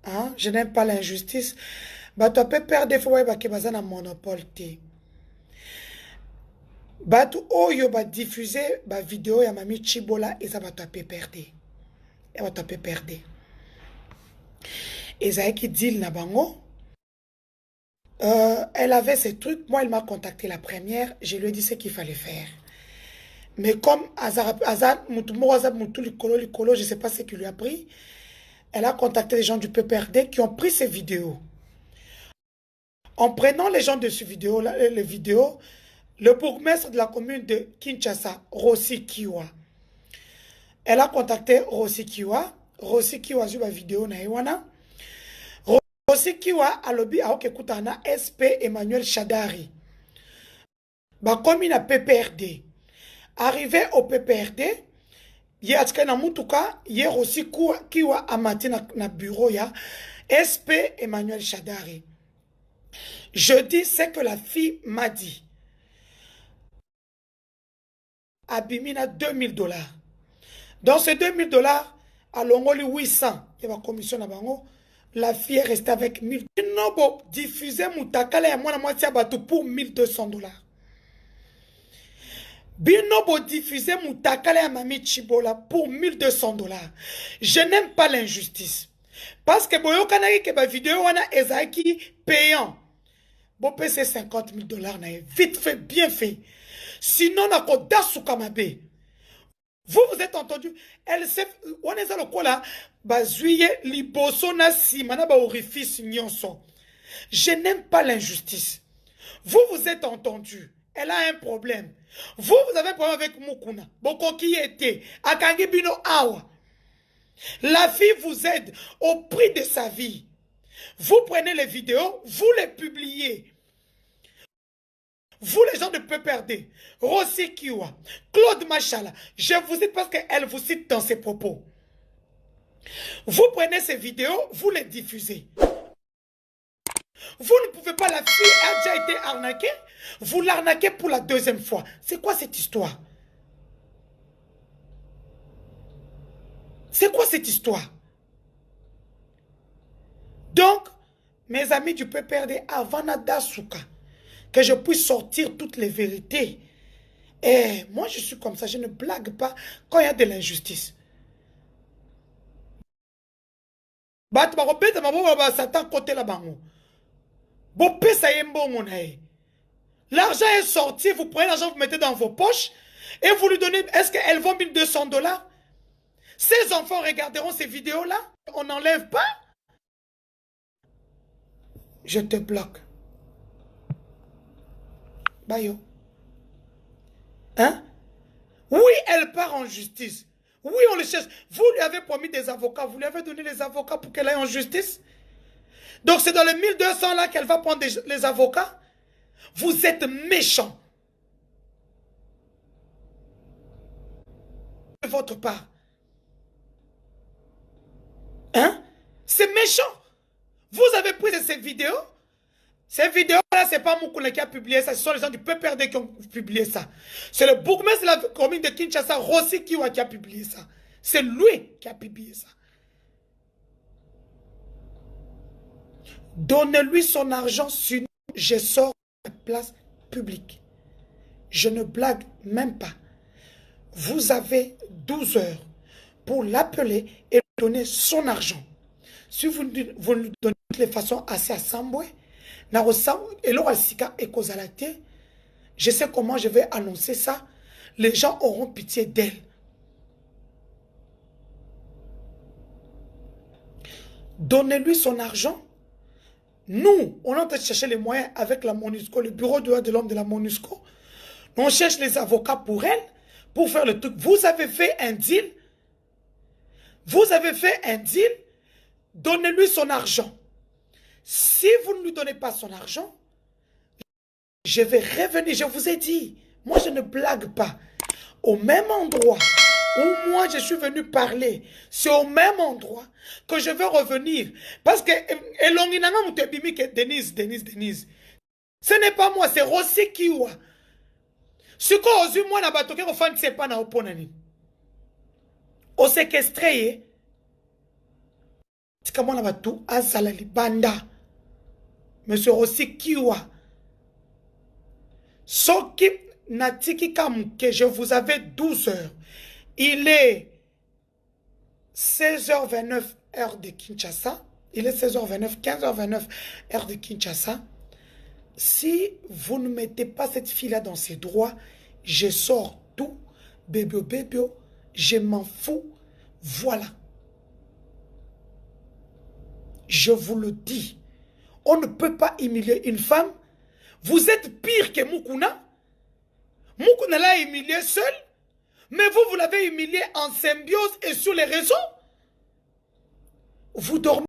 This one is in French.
Hein? Je n'aime pas l'injustice. Bato peut perdre des fois ba ke baza na monopole te. Bato oyo ba diffuser ba vidéo ya mami Chibola eza bato peut perdre. Et bato peut perdre. Ezaki deal na bango. Elle avait ses trucs. Moi, elle m'a contacté la première. Je lui ai dit ce qu'il fallait faire. Mais comme Azar, je ne sais pas ce qu'il lui a pris, elle a contacté les gens du PPRD qui ont pris ces vidéos. En prenant les gens de ces vidéos, les vidéos, le bourgmestre de la commune de Kinshasa, Rossi Kiwa, elle a contacté Rossi Kiwa. Rossi Kiwa a vu la vidéo na Iwana. Rossi Kiwa a lobby à Okekutana SP Emmanuel Chadari. Bah, comme il a PPRD. Arrivé au PPRD, il y a hier aussi Kiwa Amati na bureau ya SP Emmanuel Chadari. Je dis ce que la fille m'a dit. Abimina $2000. Dans ces $2000, à Longoli 800, il y a une commission à Bango. La fille est restée avec 1000. Non, diffuser Moutakala et moi, pour $1200. Binobo diffuser Moutakala et Mami Chibola pour $1200. Je n'aime pas l'injustice. Parce que Boyo Kanaki que ma vidéo wana ezaki payant. Bon c'est $50,000 vite fait, bien fait. Sinon na ko dasuka mabe. Vous êtes entendu? Elle sait on est le quoi là bazuye liboso na simana ba orifice nyonso. Je n'aime pas l'injustice. Vous êtes entendu? Elle a un problème. Vous avez un problème avec Mukuna. Boko qui était Akangi Bino Awa. La fille vous aide au prix de sa vie. Vous prenez les vidéos, vous les publiez. Vous les gens de PPRD, Rossi Kiwa, Claude Machala, je vous cite parce qu'elle vous cite dans ses propos. Vous prenez ces vidéos, vous les diffusez. Vous ne pouvez pas, la fille a déjà été arnaquée, vous l'arnaquez pour la deuxième fois. C'est quoi cette histoire? C'est quoi cette histoire? Donc, mes amis du PPRD, avant Nadasuka, que je puisse sortir toutes les vérités. Et moi, je suis comme ça, je ne blague pas quand il y a de l'injustice. L'argent est sorti, vous prenez l'argent, vous mettez dans vos poches et vous lui donnez, est-ce qu'elles vont $1200? Ces enfants regarderont ces vidéos-là? On n'enlève pas? Je te bloque. Bayo. Hein? Oui, elle part en justice. Oui, on le cherche. Vous lui avez promis des avocats. Vous lui avez donné les avocats pour qu'elle aille en justice. Donc c'est dans les 1200 là qu'elle va prendre les avocats. Vous êtes méchants. De votre part. Hein? C'est méchant. Vous avez pris ces vidéos. Ces vidéos-là, ce n'est pas Moukouna qui a publié ça. Ce sont les gens du PPRD qui ont publié ça. C'est le bourgmestre de la commune de Kinshasa, Rossi Kiwa, qui a publié ça. C'est lui qui a publié ça. Donnez-lui son argent, sinon je sors de la place publique. Je ne blague même pas. Vous avez 12 heures pour l'appeler et lui donner son argent. Si vous lui donnez de toutes les façons assez à Samboué, je sais comment je vais annoncer ça. Les gens auront pitié d'elle. Donnez-lui son argent. Nous, on est en train de chercher les moyens avec la MONUSCO, le bureau de droits de l'homme de la MONUSCO. On cherche les avocats pour elle, pour faire le truc. Vous avez fait un deal. Vous avez fait un deal. Donnez-lui son argent. Si vous ne lui donnez pas son argent, je vais revenir. Je vous ai dit, moi je ne blague pas. Au même endroit où moi je suis venu parler, c'est au même endroit que je veux revenir. Parce que Denise. Ce n'est pas moi, c'est Rossi Kiwa. Ce que moi na batoke ko fan c'est pas na oponani. Au séquestré. tika mwana batu azala libanda. Monsieur Rossi Kiwa. Soki natiki kamuke, je vous avais 12 heures. Il est 16h29 heure de Kinshasa. Il est 16h29, 15h29 heure de Kinshasa. Si vous ne mettez pas cette fille-là dans ses droits, je sors tout. Bébé, je m'en fous. Voilà. Je vous le dis. On ne peut pas humilier une femme. Vous êtes pire que Moukouna. Moukouna l'a humilié seul. Mais vous l'avez humilié en symbiose et sur les réseaux. Vous dormez.